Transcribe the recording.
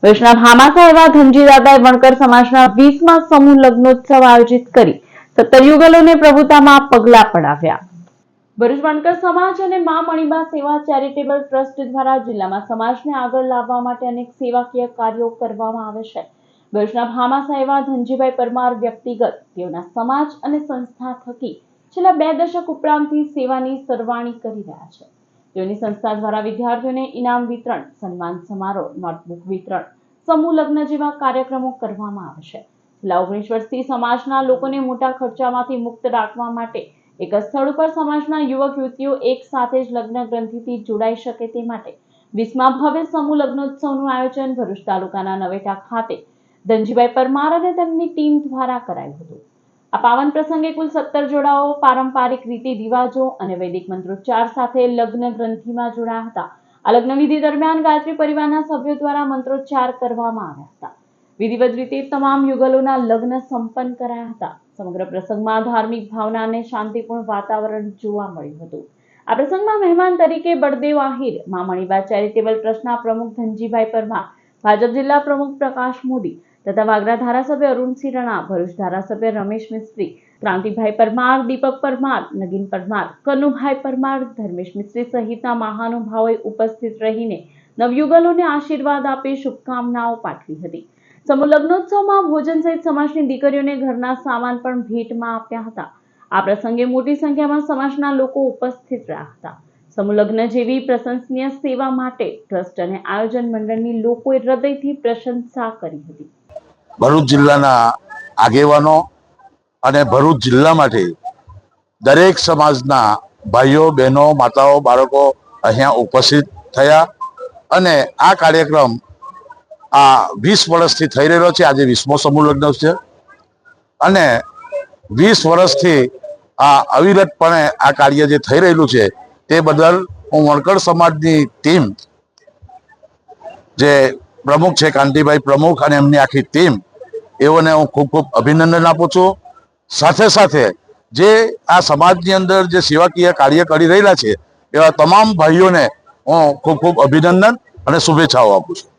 ભરૂચના ભામાસા એવા ધનજીદાદાએ વણકર સમાજના 20મા સમૂહ લગ્નોત્સવ આયોજિત કરી 17 યુગલોને પ્રભુતામાં પગલા પડાવ્યા। ભરૂચ વણકર સમાજ અને મા મણિબા સેવા ચેરિટેબલ ટ્રસ્ટ દ્વારા જિલ્લામાં સમાજને આગળ લાવવા માટે અનેક સેવાકીય કાર્યો કરવામાં આવે છે। ભરૂચના ભામાસા એવા ધનજીભાઈ પરમાર વ્યક્તિગત તેઓના સમાજ અને સંસ્થા થકી છેલ્લા 2 દશક ઉપરાંતથી સેવાની સરવાણી કરી રહ્યા છે। તેઓની સંસ્થા દ્વારા વિદ્યાર્થીઓને ઇનામ વિતરણ, સન્માન સમારોહ, નોટબુક વિતરણ, સમૂહ લગ્ન જેવા કાર્યક્રમો કરવામાં આવે છે। છેલ્લા 19 વર્ષથી સમાજના લોકોને મોટા ખર્ચામાંથી મુક્ત રાખવા માટે એક જ સ્થળ ઉપર સમાજના યુવક યુવતીઓ એક સાથે જ લગ્ન ગ્રંથિથી જોડાઈ શકે તે માટે 20મા ભવ્ય સમૂહ લગ્નોત્સવનું આયોજન ભરૂચ તાલુકાના નવેટા ખાતે ધનજીભાઈ પરમાર અને તેમની ટીમ દ્વારા કરાયું હતું। આ પાવન પ્રસંગે કુલ 17 જોડાઓ પારંપરિક રીતિ રિવાજો અને વૈદિક મંત્રોચ્ચાર સાથે લગ્ન ગ્રંથિમાં જોડાયા હતા। આ લગ્ન વિધિ દરમિયાન ગાયત્રી પરિવારના સભ્યો દ્વારા મંત્રોચ્ચાર કરવામાં આવ્યા હતા। વિધિવત રીતે તમામ યુગલોના લગ્ન સંપન્ન કરાયા હતા। સમગ્ર પ્રસંગમાં ધાર્મિક ભાવના અને શાંતિપૂર્ણ વાતાવરણ જોવા મળ્યું હતું। આ પ્રસંગમાં મહેમાન તરીકે બળદેવ આહિર, મા મણિબા ચેરિટેબલ ટ્રસ્ટના પ્રમુખ ધનજીભાઈ પરમાર, ભાજપ જિલ્લા પ્રમુખ પ્રકાશ મોદી તથા વાગરા ધારાસભ્ય અરુણસિંહ રણા, ભરૂચ ધારાસભ્ય રમેશ મિસ્ત્રી, ક્રાંતિભાઈ પરમાર, દીપક પરમાર, નગીન પરમાર, કનુભાઈ પરમાર, ધર્મેશ મિસ્ત્રી સહિતના મહાનુભાવોએ ઉપસ્થિત રહીને નવયુગલોને આશીર્વાદ આપી શુભકામનાઓ પાઠવી હતી। સમૂહ લગ્નોત્સવમાં ભોજન સહિત સમાજની દીકરીઓને ઘરના સામાન પણ ભેટમાં આપ્યા હતા। આ પ્રસંગે મોટી સંખ્યામાં સમાજના લોકો ઉપસ્થિત રહ્યા હતા। સમૂહ લગ્ન જેવી પ્રશંસનીય સેવા માટે ટ્રસ્ટ અને આયોજન મંડળની લોકોએ હૃદયથી પ્રશંસા કરી હતી। ભરૂચ જિલ્લાના આગેવાનો અને ભરૂચ જિલ્લામાંથી દરેક સમાજના ભાઈઓ, બહેનો, માતાઓ, બાળકો અહીંયા ઉપસ્થિત થયા અને આ કાર્યક્રમ 20 વર્ષથી થઈ રહેલો છે। આજે 20મો સમૂહ લગ્ન છે અને 20 વર્ષથી અવિરતપણે આ કાર્ય જે થઈ રહેલું છે તે બદલ હું વણકર સમાજની ટીમ, જે પ્રમુખ છે કાંતિભાઈ પ્રમુખ અને એમની આખી ટીમ, એઓને હું ખૂબ ખૂબ અભિનંદન આપું છું। સાથે સાથે જે આ સમાજની અંદર જે સેવાકીય કાર્ય કરી રહેલા છે એવા તમામ ભાઈઓને હું ખૂબ ખૂબ અભિનંદન અને શુભેચ્છાઓ આપું છું।